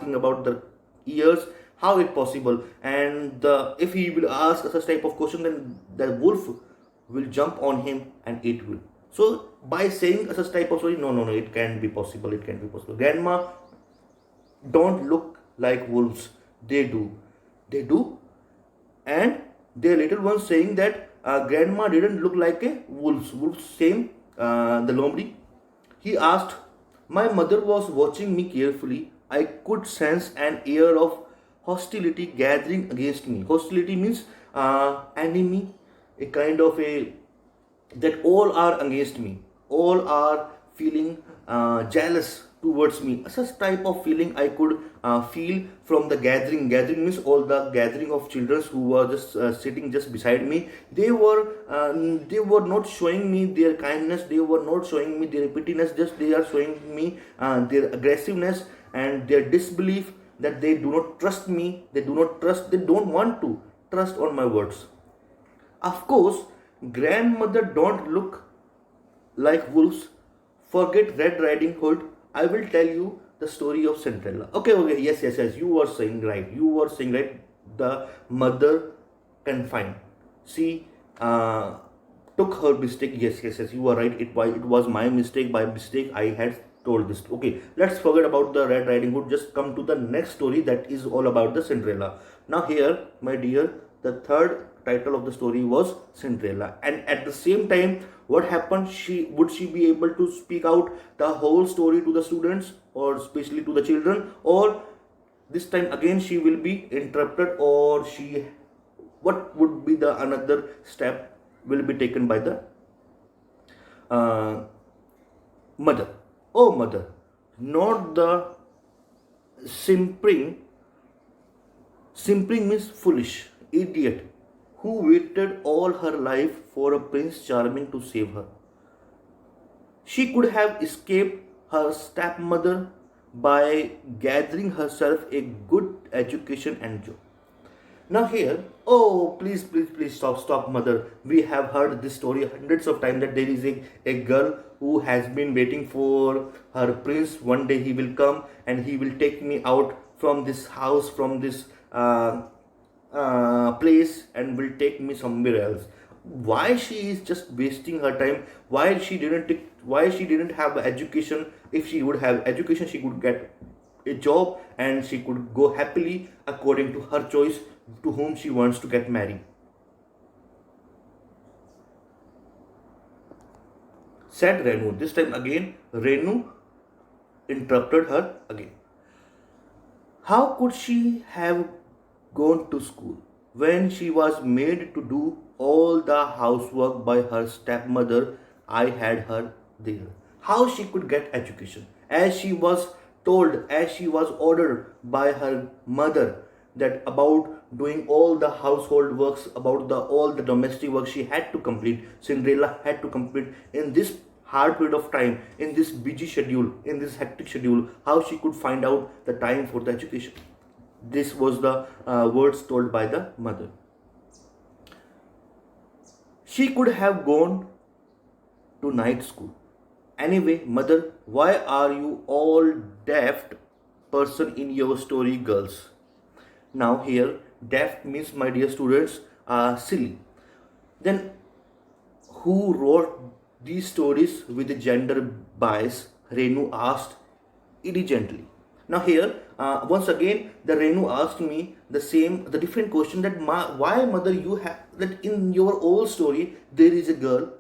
asking about the ears, how it possible, and if he will ask such type of question, then the wolf will jump on him and it will. So by saying such type of story, no, no, no, it can be possible, it can be possible. Grandma don't look like wolves. They do, and their little one saying that grandma didn't look like a wolf. Wolf same, the Lomri. He asked, my mother was watching me carefully. I could sense an air of hostility gathering against me. Hostility means enemy, a kind of a, that all are against me, all are feeling jealous towards me. Such type of feeling I could feel from the gathering. Gathering means all the gathering of children who were just sitting just beside me. They were not showing me their kindness, they were not showing me their pittiness, just they are showing me their aggressiveness and their disbelief, that they do not trust me, they don't want to trust on my words. Of course, grandmother don't look like wolves. Forget Red Riding Hood. I will tell you the story of Cinderella. Okay, okay, yes, yes, yes. You were saying right. You were saying right. The mother confined. She took her mistake. Yes, yes, yes. You were right. It was my mistake. By mistake, I had told this. Okay, let's forget about the Red Riding Hood. Just come to the next story that is all about the Cinderella. Now here, my dear, the third title of the story was Cinderella, and at the same time, what happened? She be able to speak out the whole story to the students, or especially to the children, or this time again she will be interrupted, or she, what would be the another step will be taken by the uh, mother. Oh mother, not the simpering. Simpering means foolish, idiot, who waited all her life for a Prince Charming to save her. She could have escaped her stepmother by gathering herself a good education and job. Now here, oh please, please, please stop, stop, mother. We have heard this story hundreds of times, that there is a girl who has been waiting for her prince. One day he will come and he will take me out from this house, from this place, and will take me somewhere else. Why she is just wasting her time? Why she didn't have education? If she would have education, she could get a job and she could go happily according to her choice to whom she wants to get married. Said Renu. This time again, Renu interrupted her again. How could she have gone to school when she was made to do all the housework by her stepmother? I had her there. How she could get education? As she was told, as she was ordered by her mother, that about doing all the household works, about the all the domestic work she had to complete. Cinderella had to complete in this hard period of time, in this busy schedule, in this hectic schedule. How she could find out the time for the education? This was the words told by the mother. She could have gone to night school. Anyway, mother, why are you all daft person in your story, girls? Now here, daft means, my dear students, silly. Then who wrote these stories with a gender bias? Renu asked intelligently. Now here, once again, the Renu asked me the different question, that why mother you have, that in your old story there is a girl,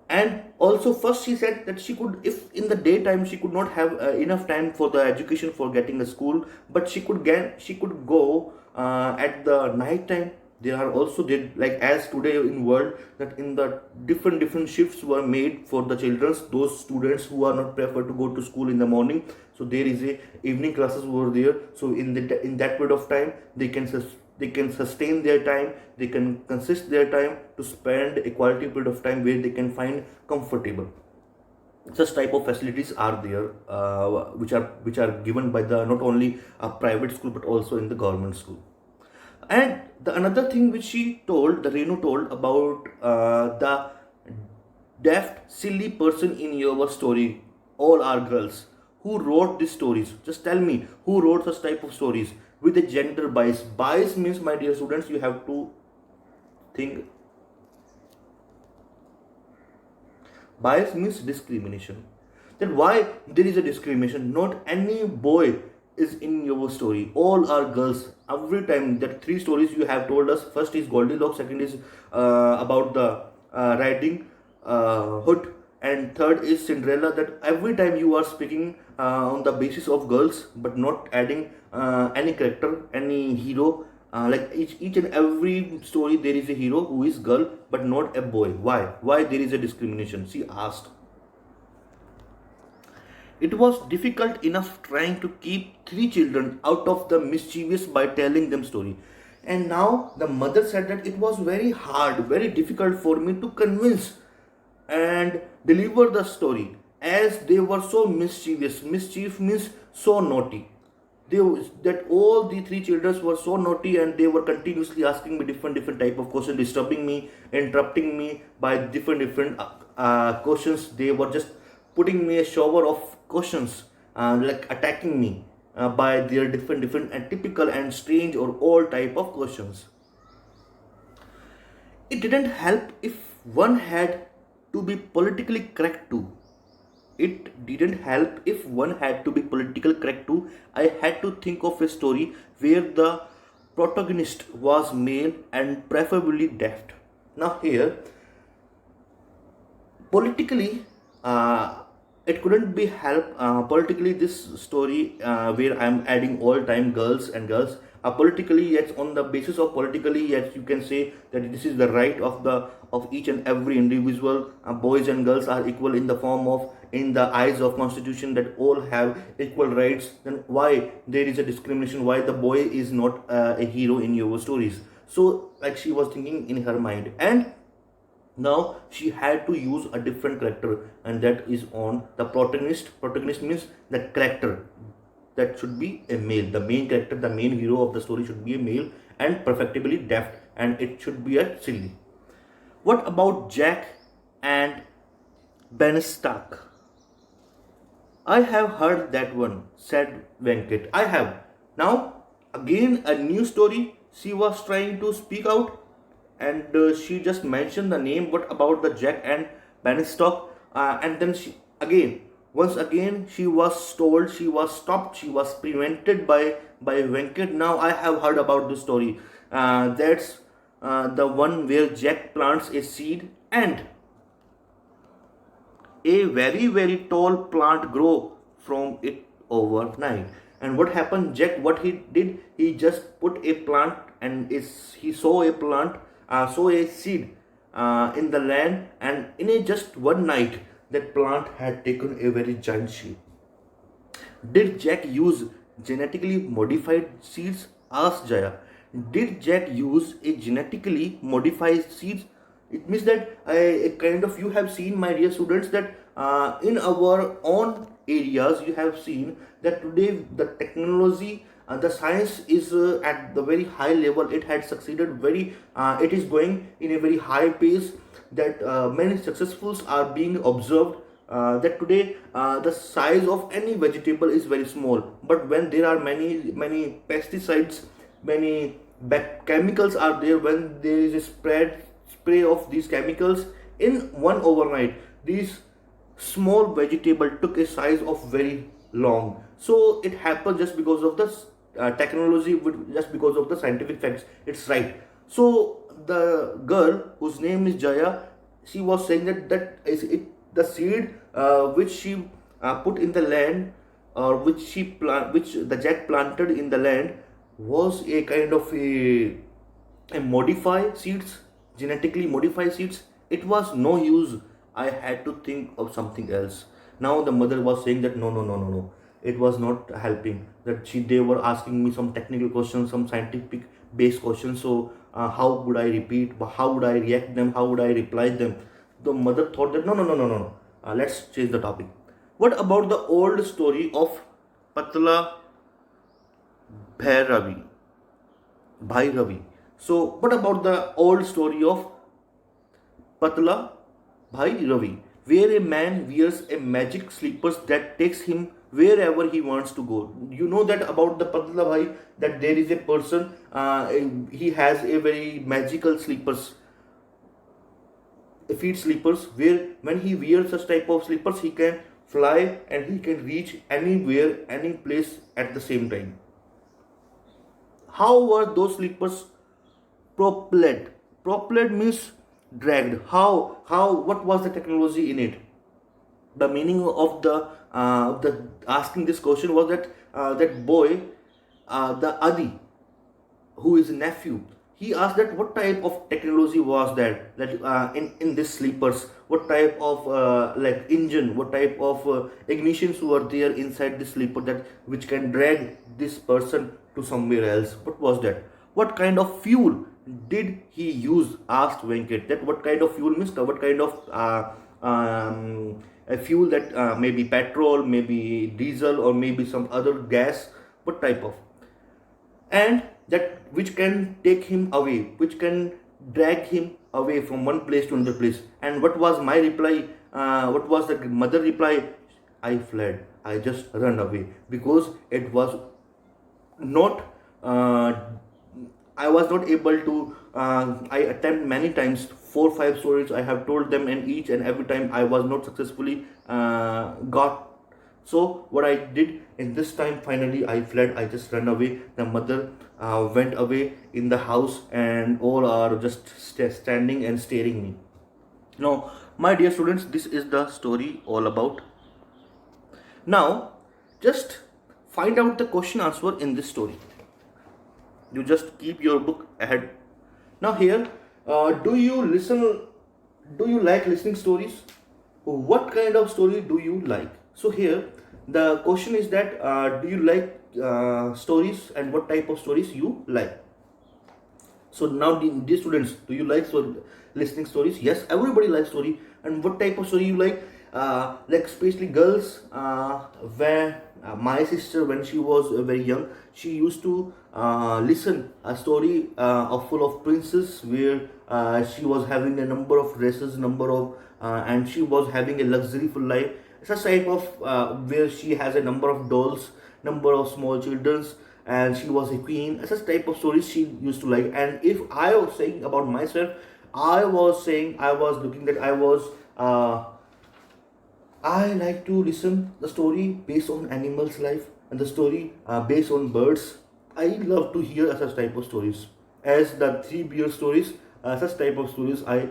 and also first she said that she could, if in the daytime she could not have enough time for the education, for getting a school, but she could go at the night time. There are also did, like as today in world, that in the different shifts were made for the children, those students who are not prefer to go to school in the morning. So there is a evening classes over there. So in that period of time, they can sustain their time, they can consist their time to spend a quality period of time where they can find comfortable. Such type of facilities are there, which are given by the not only a private school but also in the government school. And the another thing which the Renu told about the daft, silly person in your story, all are girls. who wrote these stories? Just tell me who wrote such type of stories with a gender bias. Bias means, my dear students, you have to think. Bias means discrimination. Then why there is a discrimination? Not any boy is in your story. All are girls. Every time that three stories you have told us. First is Goldilocks. Second is about the riding hood. And third is Cinderella. That every time you are speaking on the basis of girls, but not adding any character, any hero. Like each and every story there is a hero who is girl but not a boy. Why there is a discrimination? She asked. It was difficult enough trying to keep three children out of the mischievous by telling them story. And now the mother said that it was very hard, very difficult for me to convince and deliver the story as they were so mischievous. Mischief means so naughty. They, that all the three children were so naughty and they were continuously asking me different type of questions, disturbing me, interrupting me by different questions. They were just putting me a shower of questions, like attacking me by their different and typical and strange or all type of questions. It didn't help if one had to be politically correct too. It didn't help if one had to be political correct too. I had to think of a story where the protagonist was male and preferably deaf. Now here, politically, it couldn't be helped. Politically, this story where I'm adding all time girls and girls. Politically, yes, on the basis of politically, yes, you can say that this is the right of the of each and every individual. Boys and girls are equal in the form of, in the eyes of constitution, that all have equal rights. Then why there is a discrimination? Why the boy is not a hero in your stories? So like she was thinking in her mind, and now she had to use a different character, and that is on the protagonist means the character, that should be a male. The main character, the main hero of the story should be a male and perfectly deaf, and it should be a silly. What about Jack and Beanstalk? I have heard that one, said Venkat. I have. Now, again, a new story. She was trying to speak out, and she just mentioned the name. What about the Jack and Beanstalk? And then once again, she was told, she was stopped, she was prevented by Venkat. Now I have heard about this story. That's the one where Jack plants a seed and a very tall plant grow from it overnight. And what happened? Jack, what he did, he just put a plant, and he saw a plant, saw a seed in the land, and in a just one night that plant had taken a very giant shape. Did Jack use genetically modified seeds? Asked Jaya. Did Jack use a genetically modified seeds? It means that a kind of, you have seen, my dear students, that in our own areas you have seen that today the technology, the science is at the very high level. It had succeeded very. It is going in a very high pace. That many successfuls are being observed. That today the size of any vegetable is very small, but when there are many pesticides, many chemicals are there, when there is a spray of these chemicals in one overnight, these small vegetable took a size of very long. So it happened just because of the technology, just because of the scientific facts. It's right. So the girl whose name is Jaya, she was saying that is it, the seed which she put in the land, or which the Jack planted in the land, was a kind of a modified seeds, genetically modified seeds. It was no use. I had to think of something else. Now the mother was saying that no, it was not helping. That they were asking me some technical questions, some scientific based questions. So how would I repeat? How would I react them? How would I reply them? The mother thought that no. Let's change the topic. What about the old story of Patla Bhairavi? Bhairavi. So what about the old story of Patla Bhairavi, where a man wears a magic slippers that takes him wherever he wants to go. You know that about the Patla Bhai, that there is a person, he has a very magical slippers, feet slippers, where when he wears such type of slippers he can fly and he can reach anywhere, any place at the same time. How were those slippers propelled? Propelled means dragged. How what was the technology in it? The meaning of the asking this question was that that boy, the Adi, who is a nephew, he asked that what type of technology was that in this sleepers, what type of like engine, what type of ignitions were there inside the sleeper, that which can drag this person to somewhere else. What was that? What kind of fuel did he use? Asked Venkat. That what kind of fuel means, what kind of a fuel, that maybe petrol, maybe diesel, or maybe some other gas, what type of, and that which can take him away, which can drag him away from one place to another place. And what was my reply? What was the mother reply? I fled, I just run away, because it was not I was not able to. I attempt many times, 4 5 stories I have told them, and each and every time I was not successfully got. So what I did in this time, finally I fled. I just ran away. The mother went away in the house, and all are just standing and staring me. Now, my dear students, this is the story all about. Now, just find out the question answer in this story. You just keep your book ahead. Now here, do you listen? Do you like listening stories? What kind of story do you like? So here, the question is that do you like stories, and what type of stories you like? So now, dear students, do you like listening stories? Yes, everybody likes story. And what type of story you like? Like especially girls, where my sister, when she was very young, she used to listen a story of full of princess, where she was having a number of dresses, number of and she was having a luxuryful life. Such type of where she has a number of dolls, number of small childrens, and she was a queen. Such type of stories she used to like. And if I was saying about myself, I was saying, I was looking that I like to listen the story based on animals' life, and the story based on birds. I love to hear such type of stories. As the Three Bear stories, such type of stories I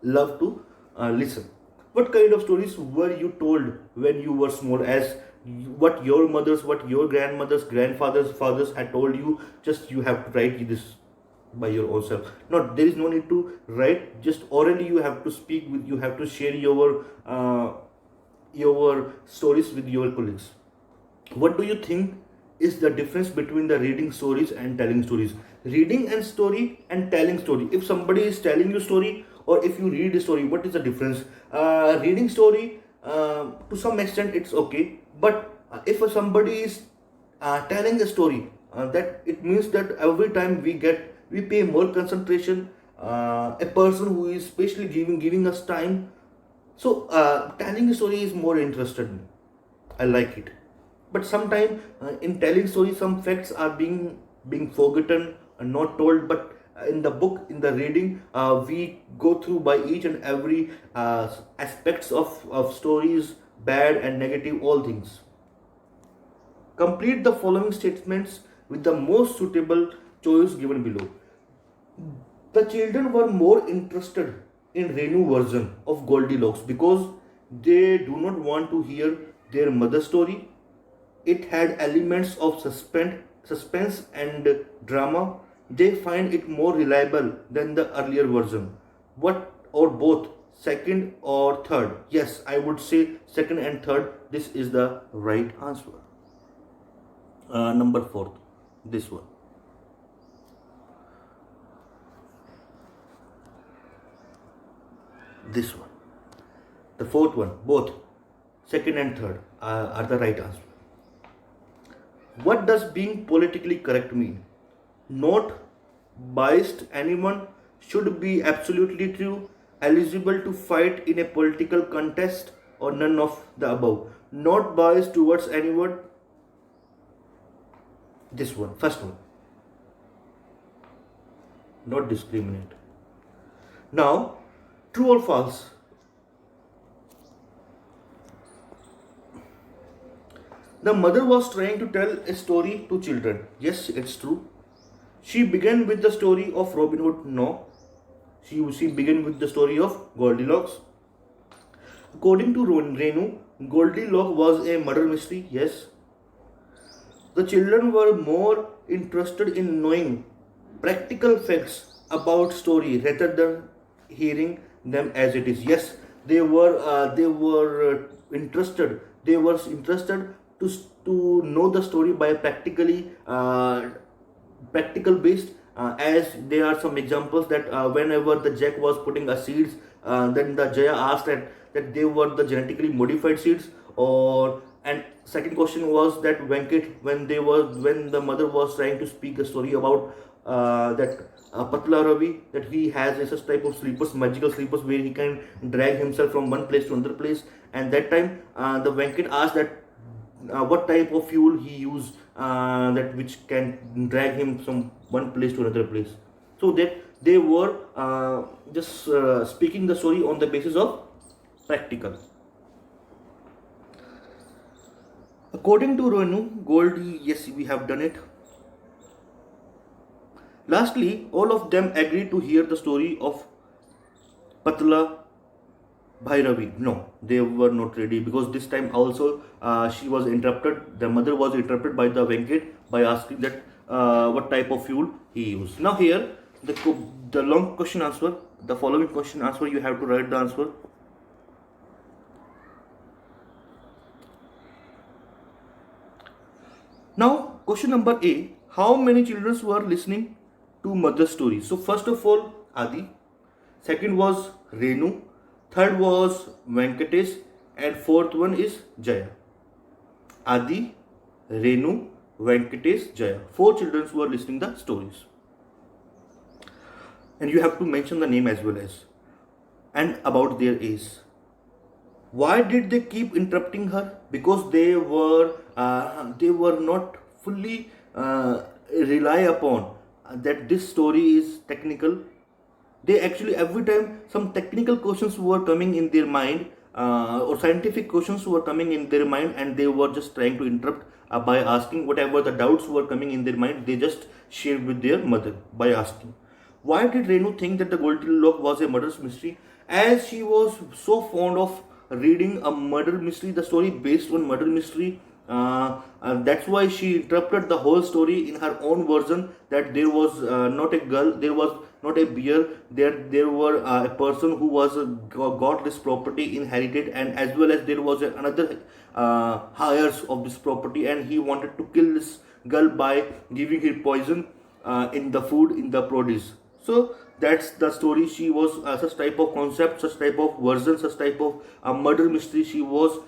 love to listen. What kind of stories were you told when you were small? As what your mothers, what your grandmothers, grandfathers, fathers had told you, just you have to write this by your own self. Not, there is no need to write. Just orally you have to speak with. You have to share your stories with your colleagues. What do you think is the difference between the reading stories and telling stories? Reading and story and telling story. If somebody is telling you story, or if you read a story, what is the difference? Reading story, to some extent it's okay, but if somebody is telling a story, that it means that every time we pay more concentration. A person who is especially giving us time. So telling a story is more interested me. I like it. But sometimes in telling stories, some facts are being forgotten and not told. But in the book, in the reading, we go through by each and every aspects of stories, bad and negative, all things. Complete the following statements with the most suitable choice given below. The children were more interested in Renu version of Goldilocks because they do not want to hear their mother's story. It had elements of suspense and drama. They find it more reliable than the earlier version. What, or both, second or third? Yes, I would say second and third. This is the right answer. Number fourth, this one. This one. The fourth one, both second and third are the right answer. What does being politically correct mean? Not biased, anyone should be absolutely true, eligible to fight in a political contest, or none of the above. not biased towards anyone. This one, first one, not discriminate. Now, true or false? The mother was trying to tell a story to children. Yes, it's true. She began with the story of Robin Hood. No. She began with the story of Goldilocks. According to Renu, Goldilocks was a murder mystery. Yes. The children were more interested in knowing practical facts about story rather than hearing them as it is. Yes, they were interested. They were interested to know the story by practical based, as there are some examples that whenever the Jack was putting a seeds, then the Jaya asked that they were the genetically modified seeds, or and second question was that Venkat, when the mother was trying to speak a story about that Patla Ravi, that he has a such type of sleepers, magical sleepers, where he can drag himself from one place to another place, and that time the Venkat asked that what type of fuel he use, that which can drag him from one place to another place. So that they were just speaking the story on the basis of practical. According to Renu, Goldie, yes, we have done it. Lastly, all of them agreed to hear the story of Patla Bhairavi. No, they were not ready, because this time also she was interrupted. The mother was interrupted by the Venkat by asking that what type of fuel he used. Now here the long question answer, the following question answer, you have to write the answer. Now question number A: how many children were listening to mother's story? So first of all, Adi. Second was Renu. Third was Venkatesh, and fourth one is Jaya. Adi, Renu, Venkatesh, Jaya. Four children were listening the stories. And you have to mention the name as well as, and about their age. Why did they keep interrupting her? Because they were not fully rely upon that this story is technical. They actually, every time some technical questions were coming in their mind, or scientific questions were coming in their mind, and they were just trying to interrupt by asking whatever the doubts were coming in their mind. They just shared with their mother by asking. Why did Renu think that the Goldilocks was a murder mystery? As she was so fond of reading a murder mystery, the story based on murder mystery, that's why she interpreted the whole story in her own version. That there was not a girl, there was not a bear, there were a person who was got this property inherited, and as well as there was another heirs of this property, and he wanted to kill this girl by giving her poison in the food, in the produce. So that's the story. She was such type of concept, such type of version, such type of murder mystery she was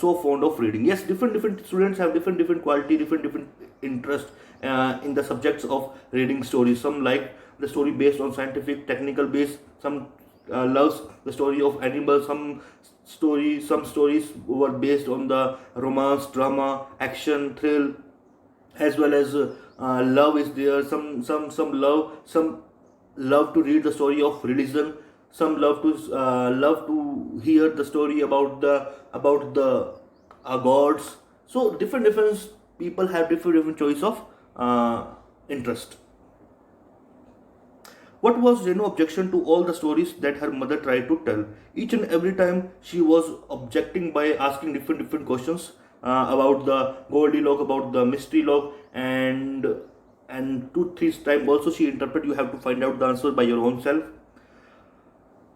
so fond of reading. Yes, different students have different quality, different interest in the subjects of reading stories. Some like the story based on scientific technical base, some loves the story of animals, some stories were based on the romance, drama, action, thrill, as well as love is there. Some love to read the story of religion, some love to hear the story about the gods. So different people have different choice of interest. What was Renu objection to all the stories that her mother tried to tell? Each and every time she was objecting by asking different questions about the Goldilocks, about the mystery lock, and 2-3 times also she interpreted. You have to find out the answer by your own self.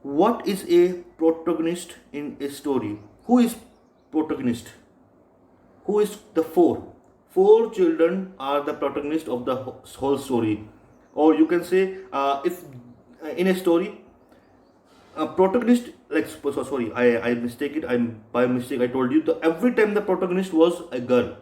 What is a protagonist in a story? Who is protagonist? Who is the four? Four children are the protagonist of the whole story. Or you can say, if in a story, a protagonist, like sorry, I mistake it. I'm by mistake. I told you every time the protagonist was a girl.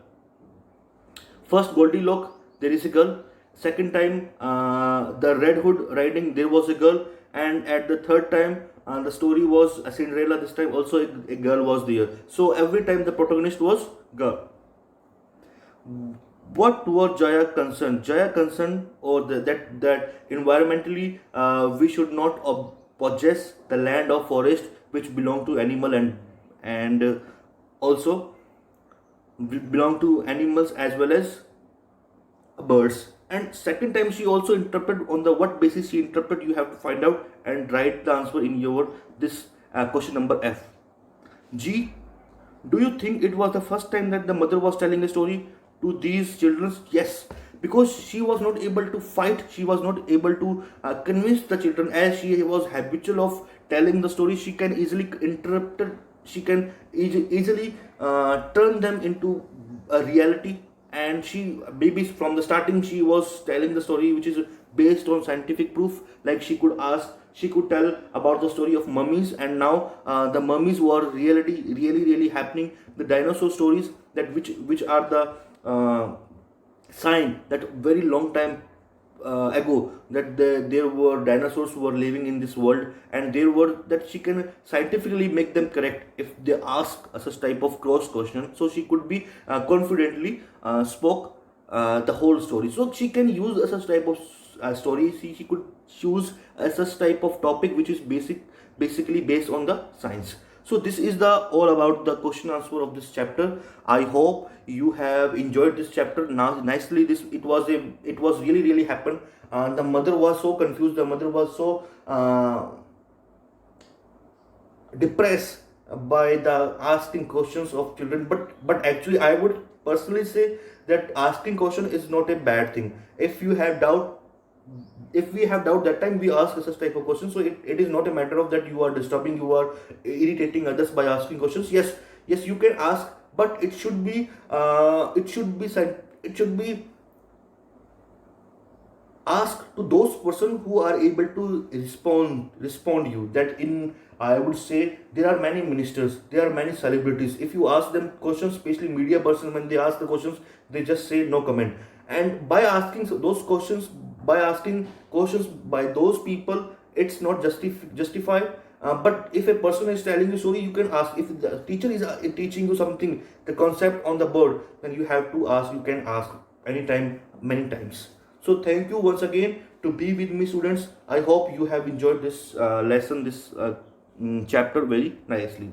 First Goldilocks, there is a girl. Second time, the Red Hood riding, there was a girl. and at the third time the story was Cinderella. This time also a girl was there. So every time the protagonist was girl. What was Jaya concerned? Jaya concerned, or that environmentally we should not possess the land or forest which belong to animal and also belong to animals as well as birds. And second time she also interpret, on the what basis she interpret, you have to find out and write the answer in your this question number F. G, do you think it was the first time that the mother was telling a story to these children? Yes, because she was not able to fight, she was not able to convince the children, as she was habitual of telling the story. She can easily interrupt it, she can easily turn them into a reality. And she, maybe from the starting, she was telling the story which is based on scientific proof. Like she could tell about the story of mummies, and now the mummies were really happening. The dinosaur stories, that which are the sign that very long time ago that there were dinosaurs who were living in this world, and there were, that she can scientifically make them correct if they ask such type of cross question. So she could be confidently spoke the whole story. So she can use such type of story. She could choose such type of topic which is basically based on the science. So this is the all about the question answer of this chapter. I hope you have enjoyed this chapter now nicely. This, it was really happened. The mother was so confused, the mother was so depressed by the asking questions of children. But actually I would personally say that asking question is not a bad thing. If you have doubt, if we have doubt, that time we ask such type of questions. So it is not a matter of that you are disturbing, you are irritating others by asking questions. Yes, you can ask, but it should be it should be ask to those person who are able to respond you. That in, I would say, there are many ministers, there are many celebrities. If you ask them questions, especially media person, when they ask the questions, they just say no comment. And by asking those questions, by those people, it's not justified. But if a person is telling you story, you can ask. If the teacher is teaching you something, the concept on the board, then you have to ask. You can ask anytime, many times. So thank you once again to be with me, students. I hope you have enjoyed this lesson, this chapter very nicely.